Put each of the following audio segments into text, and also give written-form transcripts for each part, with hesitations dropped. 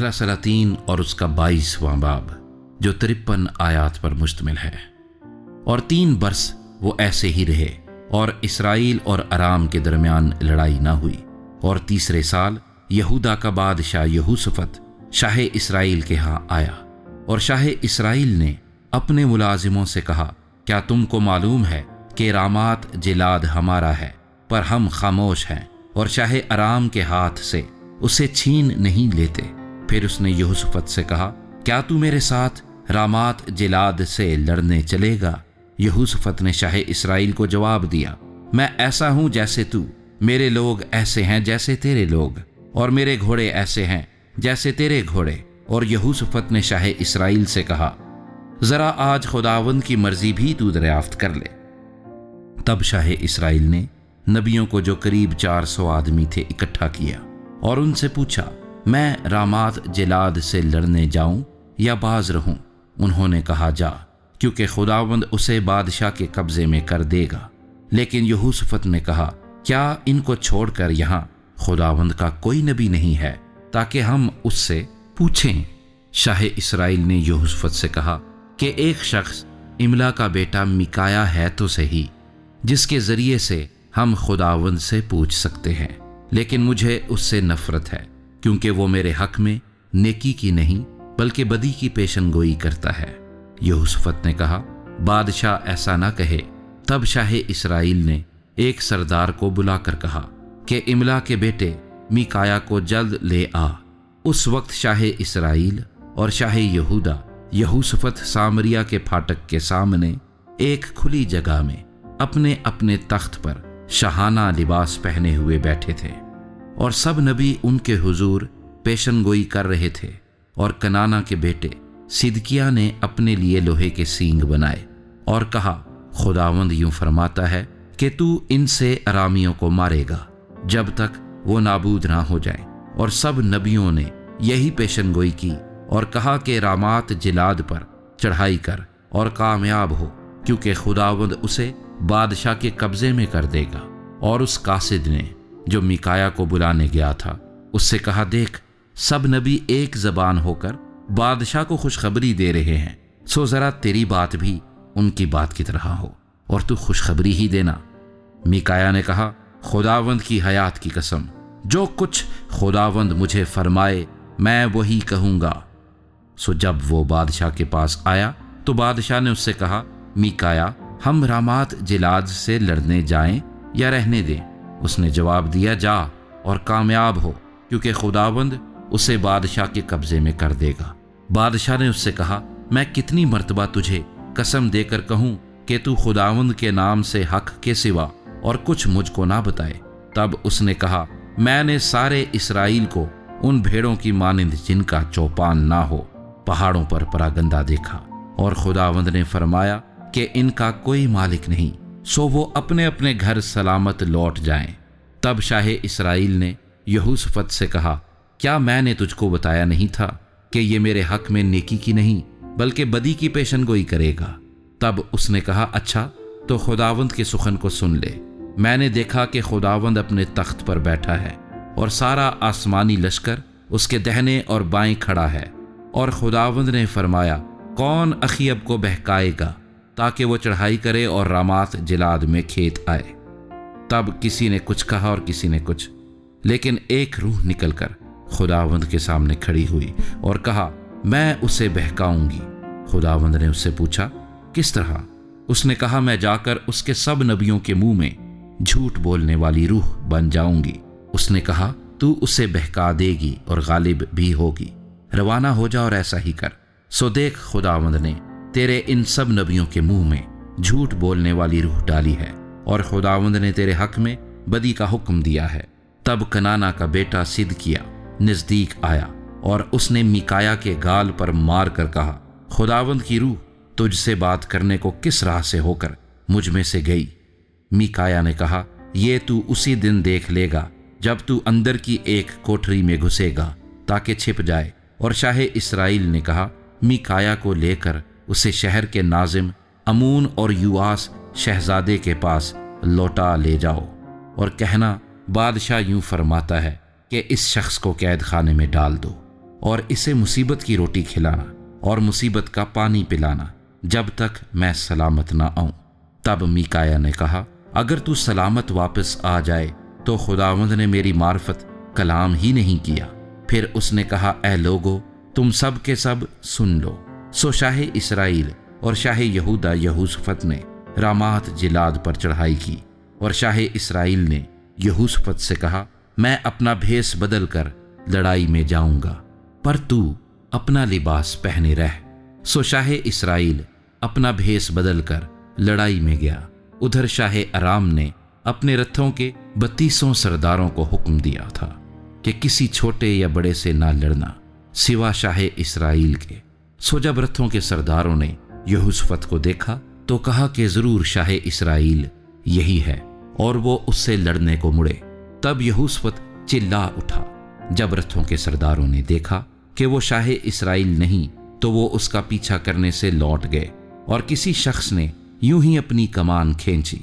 پہلا سلاطین اور اس کا 22واں باب جو 53 آیات پر مشتمل ہے۔ اور 3 برس وہ ایسے ہی رہے اور اسرائیل اور ارام کے درمیان لڑائی نہ ہوئی۔ اور تیسرے سال یہودا کا بادشاہ یہوشافط شاہ اسرائیل کے ہاں آیا، اور شاہ اسرائیل نے اپنے ملازموں سے کہا، کیا تم کو معلوم ہے کہ رامات جلاد ہمارا ہے، پر ہم خاموش ہیں اور شاہ ارام کے ہاتھ سے اسے چھین نہیں لیتے؟ پھر اس نے یہوشافط سے کہا، کیا تو میرے ساتھ رامات جلاد سے لڑنے چلے گا؟ یہوشافط نے شاہ اسرائیل کو جواب دیا، میں ایسا ہوں جیسے تو، میرے لوگ ایسے ہیں جیسے تیرے لوگ، اور میرے گھوڑے ایسے ہیں جیسے تیرے گھوڑے۔ اور یہوشافط نے شاہ اسرائیل سے کہا، ذرا آج خداوند کی مرضی بھی تو دریافت کر لے۔ تب شاہ اسرائیل نے نبیوں کو جو قریب 400 آدمی تھے اکٹھا کیا اور ان سے پوچھا، میں رامات جلاد سے لڑنے جاؤں یا باز رہوں؟ انہوں نے کہا، جا، کیونکہ خداوند اسے بادشاہ کے قبضے میں کر دے گا۔ لیکن یہوشافط نے کہا، کیا ان کو چھوڑ کر یہاں خداوند کا کوئی نبی نہیں ہے تاکہ ہم اس سے پوچھیں؟ شاہ اسرائیل نے یہوشافط سے کہا کہ ایک شخص املا کا بیٹا میکایا ہے تو صحیح، جس کے ذریعے سے ہم خداوند سے پوچھ سکتے ہیں، لیکن مجھے اس سے نفرت ہے، کیونکہ وہ میرے حق میں نیکی کی نہیں بلکہ بدی کی پیشن گوئی کرتا ہے۔ یہوشافط نے کہا، بادشاہ ایسا نہ کہے۔ تب شاہ اسرائیل نے ایک سردار کو بلا کر کہا کہ املا کے بیٹے میکایا کو جلد لے آ۔ اس وقت شاہ اسرائیل اور شاہ یہودا یہوشافط سامریا کے پھاٹک کے سامنے ایک کھلی جگہ میں اپنے اپنے تخت پر شاہانہ لباس پہنے ہوئے بیٹھے تھے، اور سب نبی ان کے حضور پیشن گوئی کر رہے تھے۔ اور کنانا کے بیٹے صدقیہ نے اپنے لیے لوہے کے سینگ بنائے اور کہا، خداوند یوں فرماتا ہے کہ تو ان سے ارامیوں کو مارے گا جب تک وہ نابود نہ ہو جائیں۔ اور سب نبیوں نے یہی پیشن گوئی کی اور کہا کہ رامات جلاد پر چڑھائی کر اور کامیاب ہو، کیونکہ خداوند اسے بادشاہ کے قبضے میں کر دے گا۔ اور اس قاصد نے جو میکایا کو بلانے گیا تھا اس سے کہا، دیکھ، سب نبی ایک زبان ہو کر بادشاہ کو خوشخبری دے رہے ہیں، سو ذرا تیری بات بھی ان کی بات کی طرح ہو اور تو خوشخبری ہی دینا۔ میکایا نے کہا، خداوند کی حیات کی قسم، جو کچھ خداوند مجھے فرمائے میں وہی کہوں گا۔ سو جب وہ بادشاہ کے پاس آیا تو بادشاہ نے اس سے کہا، میکایا، ہم رامات جلاد سے لڑنے جائیں یا رہنے دیں؟ اس نے جواب دیا، جا اور کامیاب ہو، کیونکہ خداوند اسے بادشاہ کے قبضے میں کر دے گا۔ بادشاہ نے اس سے کہا، میں کتنی مرتبہ تجھے قسم دے کر کہوں کہ تو خداوند کے نام سے حق کے سوا اور کچھ مجھ کو نہ بتائے؟ تب اس نے کہا، میں نے سارے اسرائیل کو ان بھیڑوں کی مانند جن کا چوپان نہ ہو پہاڑوں پر پراگندہ دیکھا، اور خداوند نے فرمایا کہ ان کا کوئی مالک نہیں، سو وہ اپنے اپنے گھر سلامت لوٹ جائیں۔ تب شاہ اسرائیل نے یہوشافط سے کہا، کیا میں نے تجھ کو بتایا نہیں تھا کہ یہ میرے حق میں نیکی کی نہیں بلکہ بدی کی پیشن گوئی کرے گا؟ تب اس نے کہا، اچھا، تو خداوند کے سخن کو سن لے۔ میں نے دیکھا کہ خداوند اپنے تخت پر بیٹھا ہے اور سارا آسمانی لشکر اس کے دہنے اور بائیں کھڑا ہے، اور خداوند نے فرمایا، کون اخیب کو بہکائے گا تاکہ وہ چڑھائی کرے اور رامات جلاد میں کھیت آئے؟ تب کسی نے کچھ کہا اور کسی نے کچھ، لیکن ایک روح نکل کر خداوند کے سامنے کھڑی ہوئی اور کہا، میں اسے بہکاؤں گی۔ خداوند نے اس سے پوچھا، کس طرح؟ اس نے کہا، میں جا کر اس کے سب نبیوں کے منہ میں جھوٹ بولنے والی روح بن جاؤں گی۔ اس نے کہا، تو اسے بہکا دے گی اور غالب بھی ہوگی، روانہ ہو جا اور ایسا ہی کر۔ سو دیکھ، خداوند نے تیرے ان سب نبیوں کے منہ میں جھوٹ بولنے والی روح ڈالی ہے، اور خداوند نے تیرے حق میں بدی کا حکم دیا ہے۔ تب کنانا کا بیٹا صدقیہ نزدیک آیا اور اس نے میکایا کے گال پر مار کر کہا، خداوند کی روح تجھ سے بات کرنے کو کس راہ سے ہو کر مجھ میں سے گئی؟ میکایا نے کہا، یہ تو اسی دن دیکھ لے گا جب تو اندر کی ایک کوٹری میں گھسے گا تاکہ چھپ جائے۔ اور شاہ اسرائیل نے کہا، میکایا کو لے کر اسے شہر کے ناظم امون اور یواس شہزادے کے پاس لوٹا لے جاؤ، اور کہنا، بادشاہ یوں فرماتا ہے کہ اس شخص کو قید خانے میں ڈال دو۔ اور اسے مصیبت کی روٹی کھلانا اور مصیبت کا پانی پلانا جب تک میں سلامت نہ آؤں۔ تب میکایا نے کہا، اگر تو سلامت واپس آ جائے تو خداوند نے میری معرفت کلام ہی نہیں کیا۔ پھر اس نے کہا، اے لوگو، تم سب کے سب سن لو۔ سو شاہ اسرائیل اور شاہ یہودا یہوشافط نے رامات جلاد پر چڑھائی کی، اور شاہ اسرائیل نے یہوشافط سے کہا، میں اپنا بھیس بدل کر لڑائی میں جاؤں گا، پر تو اپنا لباس پہنے رہ۔ سو شاہ اسرائیل اپنا بھیس بدل کر لڑائی میں گیا۔ ادھر شاہ ارام نے اپنے رتھوں کے 32 سرداروں کو حکم دیا تھا کہ کسی چھوٹے یا بڑے سے نہ لڑنا سوا شاہ اسرائیل کے۔ سو جب رتھوں کے سرداروں نے یہوشافط کو دیکھا تو کہا کہ ضرور شاہ اسرائیل یہی ہے، اور وہ اس سے لڑنے کو مڑے۔ تب یہوشافط چلا اٹھا۔ جب رتھوں کے سرداروں نے دیکھا کہ وہ شاہ اسرائیل نہیں تو وہ اس کا پیچھا کرنے سے لوٹ گئے، اور کسی شخص نے یوں ہی اپنی کمان کھینچی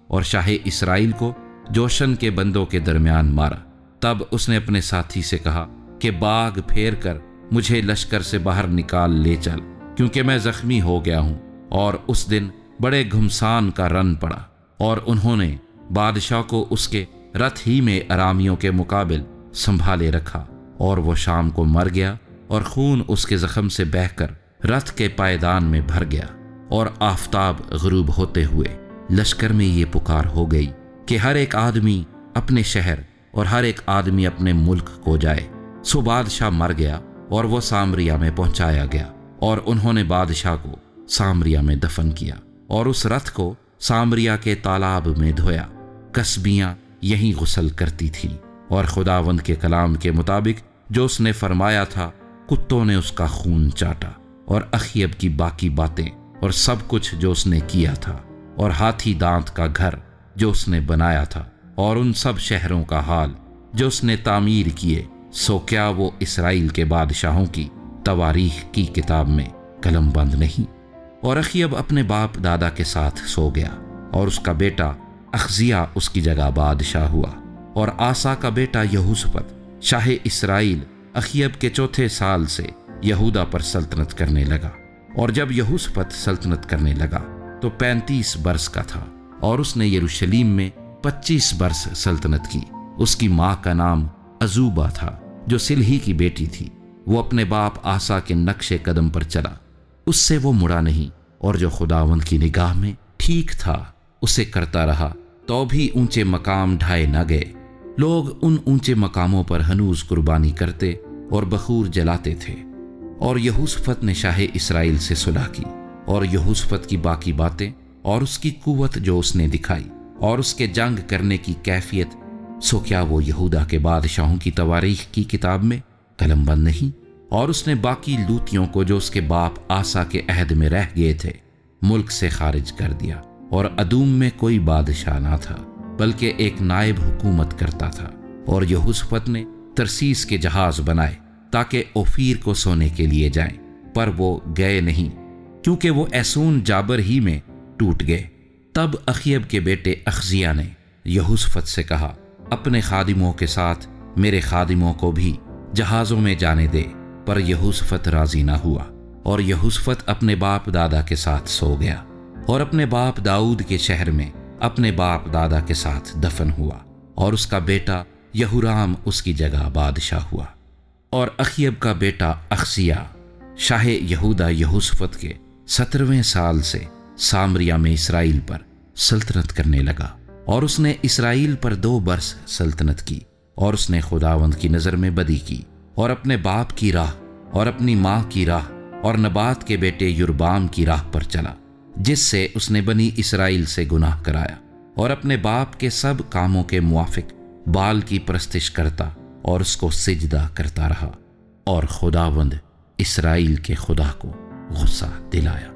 اور شاہ اسرائیل کو جوشن کے بندوں کے درمیان مارا۔ تب اس نے اپنے ساتھی سے کہا کہ باغ پھیر کر مجھے لشکر سے باہر نکال لے چل، کیونکہ میں زخمی ہو گیا ہوں۔ اور اس دن بڑے گھمسان کا رن پڑا، اور انہوں نے بادشاہ کو اس کے رتھ ہی میں ارامیوں کے مقابل سنبھالے رکھا، اور وہ شام کو مر گیا، اور خون اس کے زخم سے بہہ کر رتھ کے پائیدان میں بھر گیا۔ اور آفتاب غروب ہوتے ہوئے لشکر میں یہ پکار ہو گئی کہ ہر ایک آدمی اپنے شہر اور ہر ایک آدمی اپنے ملک کو جائے۔ سو بادشاہ مر گیا اور وہ سامریا میں پہنچایا گیا، اور انہوں نے بادشاہ کو سامریا میں دفن کیا، اور اس رتھ کو سامریا کے تالاب میں دھویا۔ کسبیاں یہیں غسل کرتی تھیں، اور خداوند کے کلام کے مطابق جو اس نے فرمایا تھا، کتوں نے اس کا خون چاٹا۔ اور اخیب کی باقی باتیں اور سب کچھ جو اس نے کیا تھا، اور ہاتھی دانت کا گھر جو اس نے بنایا تھا، اور ان سب شہروں کا حال جو اس نے تعمیر کیے، سو کیا وہ اسرائیل کے بادشاہوں کی تواریخ کی کتاب میں قلم بند نہیں؟ اور اخیب اپنے باپ دادا کے ساتھ سو گیا، اور اس کا بیٹا اخزیہ اس کی جگہ بادشاہ ہوا۔ اور آسا کا بیٹا یہوشافط شاہ اسرائیل اخیب کے 4 سال سے یہودا پر سلطنت کرنے لگا۔ اور جب یہوشافط سلطنت کرنے لگا تو 35 برس کا تھا، اور اس نے یروشلیم میں 25 برس سلطنت کی۔ اس کی ماں کا نام عزوبہ تھا، جو سلہی کی بیٹی تھی۔ وہ اپنے باپ آسا کے نقش قدم پر چلا، اس سے وہ مڑا نہیں، اور جو خداوند کی نگاہ میں ٹھیک تھا اسے کرتا رہا، تو بھی اونچے مقام ڈھائے نہ گئے۔ لوگ ان اونچے مقاموں پر ہنوز قربانی کرتے اور بخور جلاتے تھے۔ اور یہوشافط نے شاہ اسرائیل سے صلح کی، اور یہوشافط کی باقی باتیں اور اس کی قوت جو اس نے دکھائی، اور اس کے جنگ کرنے کی کیفیت، سو کیا وہ یہودا کے بادشاہوں کی تواریخ کی کتاب میں قلم بند نہیں؟ اور اس نے باقی لوتیوں کو جو اس کے باپ آسا کے عہد میں رہ گئے تھے ملک سے خارج کر دیا، اور ادوم میں کوئی بادشاہ نہ تھا بلکہ ایک نائب حکومت کرتا تھا۔ اور یہوشافط نے ترسیس کے جہاز بنائے تاکہ اوفیر کو سونے کے لیے جائیں، پر وہ گئے نہیں، کیونکہ وہ ایسون جابر ہی میں ٹوٹ گئے۔ تب اخیب کے بیٹے اخزیہ نے یہوشافط سے کہا، اپنے خادموں کے ساتھ میرے خادموں کو بھی جہازوں میں جانے دے، پر یہوشافط راضی نہ ہوا۔ اور یہوشافط اپنے باپ دادا کے ساتھ سو گیا، اور اپنے باپ داؤد کے شہر میں اپنے باپ دادا کے ساتھ دفن ہوا، اور اس کا بیٹا یہورام اس کی جگہ بادشاہ ہوا۔ اور اخیب کا بیٹا اخزیہ شاہ یہودا یہوشافط کے 17ویں سال سے سامریا میں اسرائیل پر سلطنت کرنے لگا، اور اس نے اسرائیل پر 2 برس سلطنت کی۔ اور اس نے خداوند کی نظر میں بدی کی، اور اپنے باپ کی راہ اور اپنی ماں کی راہ اور نبات کے بیٹے یربام کی راہ پر چلا، جس سے اس نے بنی اسرائیل سے گناہ کرایا، اور اپنے باپ کے سب کاموں کے موافق بال کی پرستش کرتا اور اس کو سجدہ کرتا رہا، اور خداوند اسرائیل کے خدا کو غصہ دلایا۔